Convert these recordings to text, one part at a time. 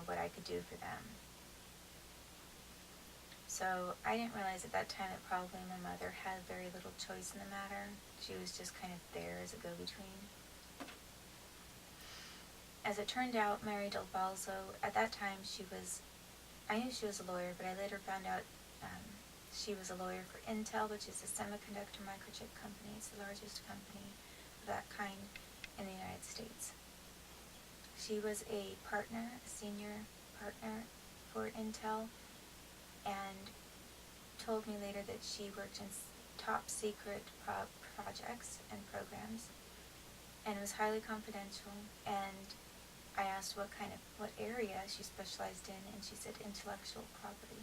what I could do for them. So I didn't realize at that time that probably my mother had very little choice in the matter. She was just kind of there as a go-between. As it turned out, Mary Del Balzo, at that time I knew she was a lawyer, but I later found out she was a lawyer for Intel, which is a semiconductor microchip company. It's the largest company of that kind in the United States. She was a senior partner for Intel, and told me later that she worked in top secret projects and programs, and it was highly confidential. And I asked what area she specialized in, and she said intellectual property.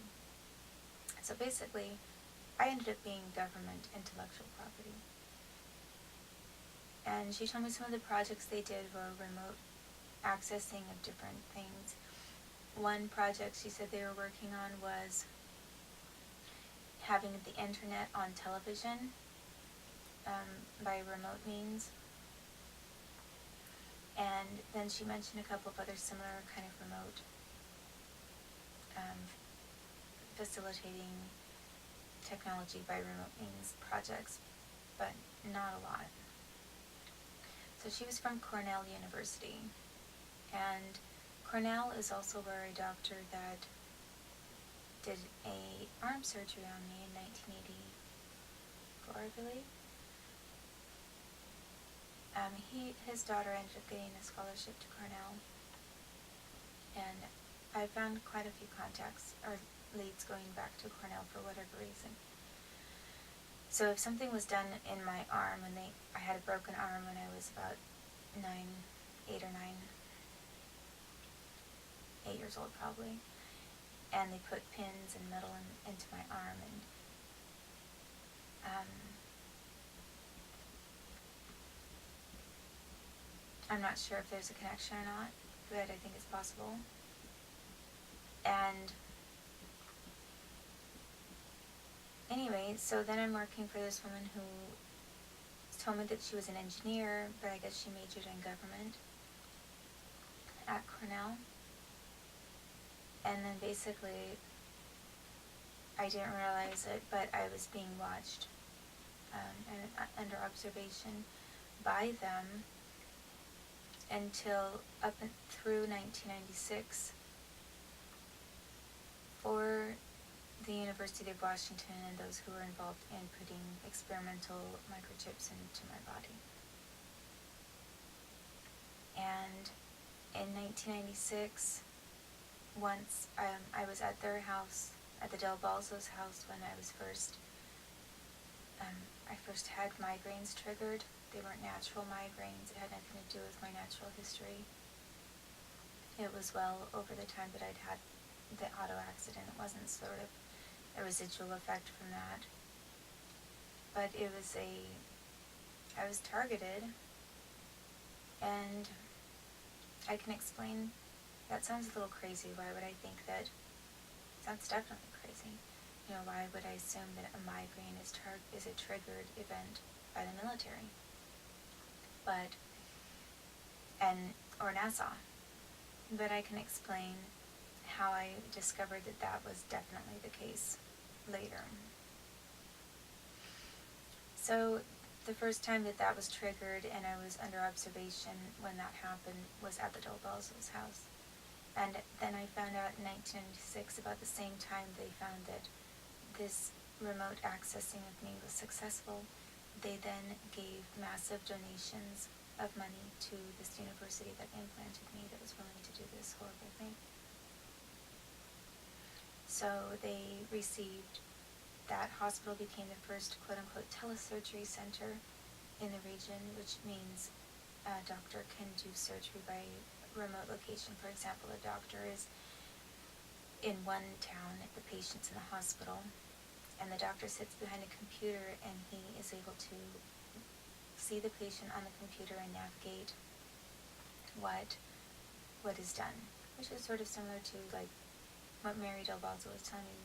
So basically, I ended up being government intellectual property. And she told me some of the projects they did were remote accessing of different things. One project she said they were working on was having the internet on television by remote means. And then she mentioned a couple of other similar kind of remote facilitating technology by remote means projects, but not a lot. So she was from Cornell University, and Cornell is also where a doctor that did a arm surgery on me in 1984, I believe. His daughter ended up getting a scholarship to Cornell, and I found quite a few contacts or leads going back to Cornell for whatever reason. So if something was done in my arm, I had a broken arm when I was about 8 years old probably, and they put pins and metal into my arm, and I'm not sure if there's a connection or not, but I think it's possible. And anyway, so then I'm working for this woman who told me that she was an engineer, but I guess she majored in government at Cornell. And then basically, I didn't realize it, but I was being watched and under observation by them until up and through 1996 for the University of Washington and those who were involved in putting experimental microchips into my body. And in 1996, once I was at their house, at the Del Balzo's house, when I was I first had migraines triggered. They weren't natural migraines. It had nothing to do with my natural history. It was well over the time that I'd had the auto accident. It wasn't sort of a residual effect from that. But I was targeted, and I can explain. That sounds a little crazy. Why would I think that? Sounds definitely crazy. Why would I assume that a migraine is a triggered event by the military? Or NASA. But I can explain how I discovered that was definitely the case later. So the first time that was triggered and I was under observation when that happened was at the Del Balzo's house. And then I found out in 1996, about the same time they found that this remote accessing of me was successful, they then gave massive donations of money to this university that implanted me, that was willing to do this horrible thing. So they received, that hospital became the first quote-unquote telesurgery center in the region, which means a doctor can do surgery by remote location. For example, a doctor is in one town, the patient's in the hospital, and the doctor sits behind a computer and he is able to see the patient on the computer and navigate what is done, which is sort of similar to like what Mary Del Balzo was telling me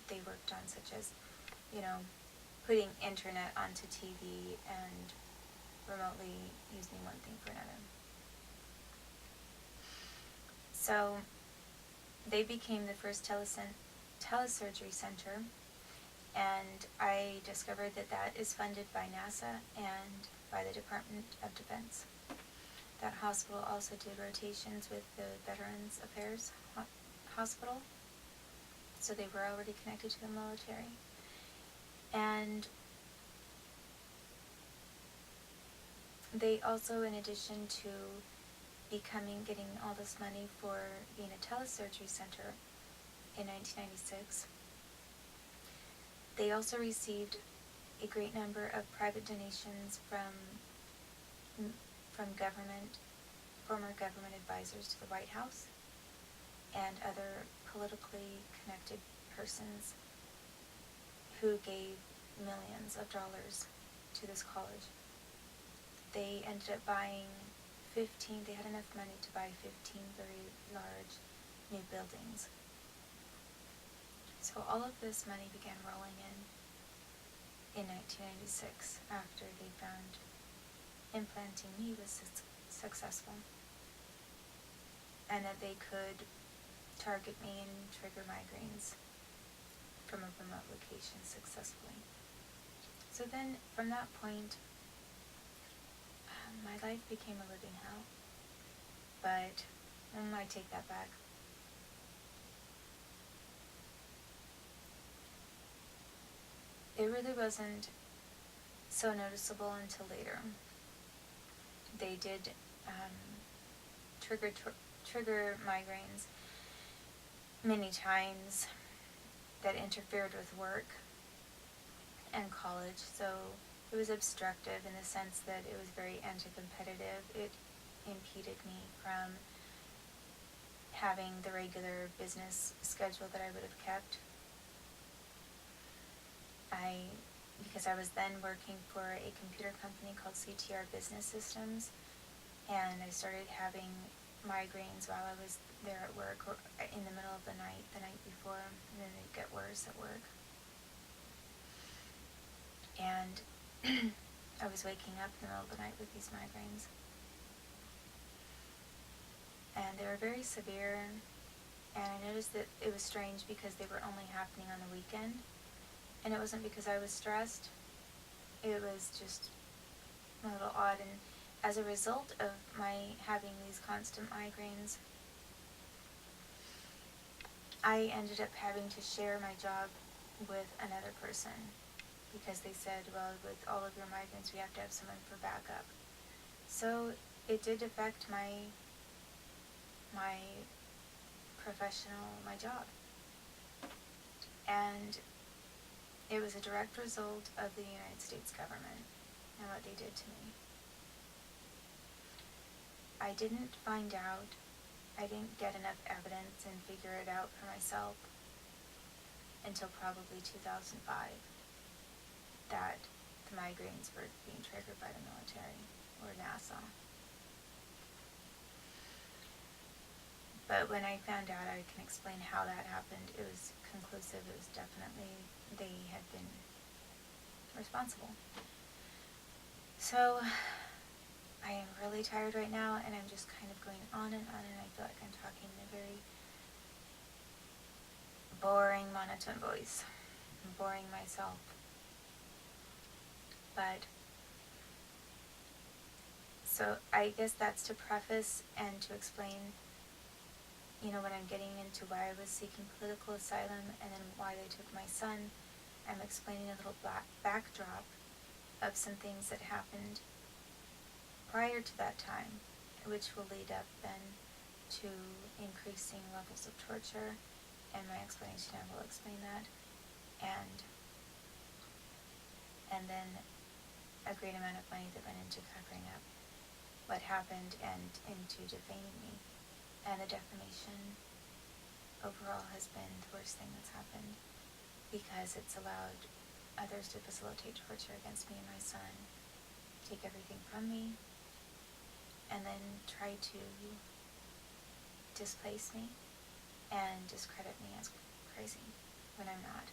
they worked on, such as putting internet onto TV and remotely using one thing for another. So they became the first telesurgery center, and I discovered that that is funded by NASA and by the Department of Defense. That hospital also did rotations with the Veterans Affairs Hospital, so they were already connected to the military. And they also, in addition to getting all this money for being a telesurgery center in 1996, they also received a great number of private donations from former government advisors to the White House and other politically connected persons who gave millions of dollars to this college. They ended up buying they had enough money to buy 15 very large new buildings. So all of this money began rolling in 1996 after they found implanting me was successful, and that they could target me and trigger migraines from a remote location successfully. So then, from that point, my life became a living hell. But I take that back. It really wasn't so noticeable until later. They did trigger migraines many times that interfered with work and college, so it was obstructive in the sense that it was very anti-competitive. It impeded me from having the regular business schedule that I would have kept. Because I was then working for a computer company called CTR Business Systems, and I started having migraines while I was there at work or in the middle of the night before, and then they'd get worse at work. And I was waking up in the middle of the night with these migraines. And they were very severe, and I noticed that it was strange because they were only happening on the weekend. And it wasn't because I was stressed. It was just a little odd. And as a result of my having these constant migraines, I ended up having to share my job with another person, because they said, well, with all of your migraines, we have to have someone for backup. So it did affect my job. And it was a direct result of the United States government and what they did to me. I didn't get enough evidence and figure it out for myself until probably 2005, that the migraines were being triggered by the military or NASA. But when I found out, I can explain how that happened. It was conclusive. It was definitely, they had been responsible. So I am really tired right now, and I'm just kind of going on, and I feel like I'm talking in a very boring, monotone voice. I'm boring myself. But, so I guess that's to preface and to explain, when I'm getting into why I was seeking political asylum and then why they took my son. I'm explaining a little backdrop of some things that happened prior to that time, which will lead up then to increasing levels of torture, and my explanation, I will explain that, and then a great amount of money that went into covering up what happened and into defaming me. And the defamation overall has been the worst thing that's happened, because it's allowed others to facilitate torture against me and my son, take everything from me, and then try to displace me and discredit me as crazy when I'm not.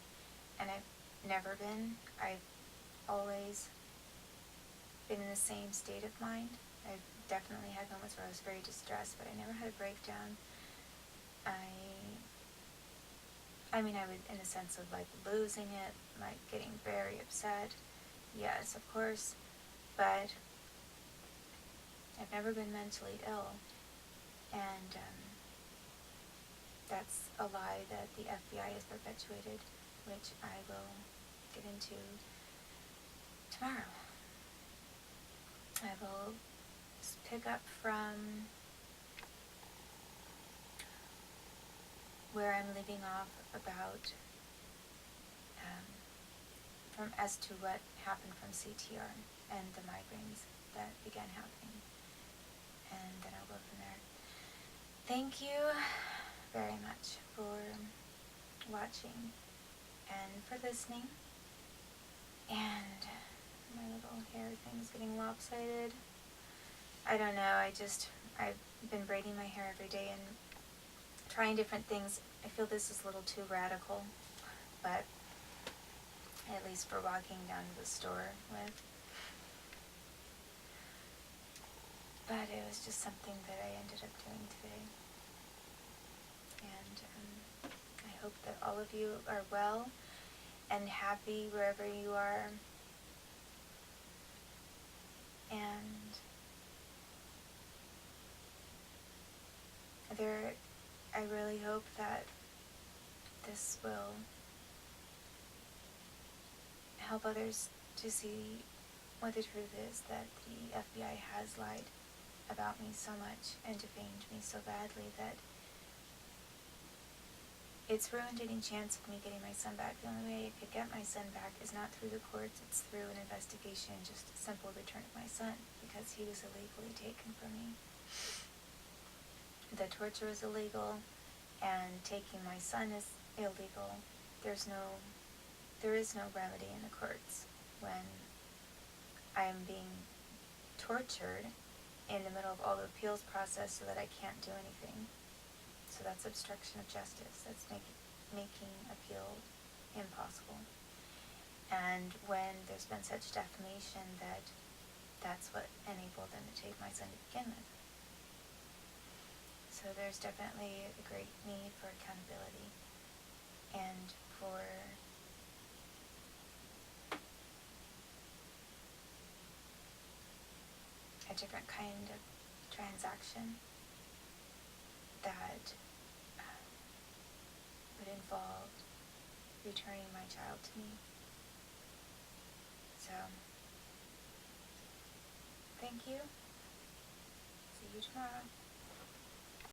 And I've never been. I've always been in the same state of mind. I've definitely had moments where I was very distressed, but I never had a breakdown. I mean, I would, in a sense of like losing it, like getting very upset. Yes, of course, but I've never been mentally ill, and that's a lie that the FBI has perpetuated, which I will get into tomorrow. I will pick up from where I'm leaving off about from as to what happened from CTR and the migraines that began happening, and then I'll go from there. Thank you very much for watching and for listening. And my little hair thing's getting lopsided. I don't know, I've been braiding my hair every day and trying different things. I feel this is a little too radical, but at least for walking down to the store with. But it was just something that I ended up doing today. And I hope that all of you are well and happy wherever you are. And I really hope that this will help others to see what the truth is, that the FBI has lied about me so much and defamed me so badly that it's ruined any chance of me getting my son back. The only way I could get my son back is not through the courts, it's through an investigation, just a simple return of my son, because he was illegally taken from me. The torture is illegal, and taking my son is illegal. There is no remedy in the courts when I am being tortured in the middle of all the appeals process so that I can't do anything. So that's obstruction of justice. That's making appeal impossible. And when there's been such defamation, that's what enabled them to take my son to begin with. So there's definitely a great need for accountability and for a different kind of transaction that would involve returning my child to me. So, thank you. See you tomorrow.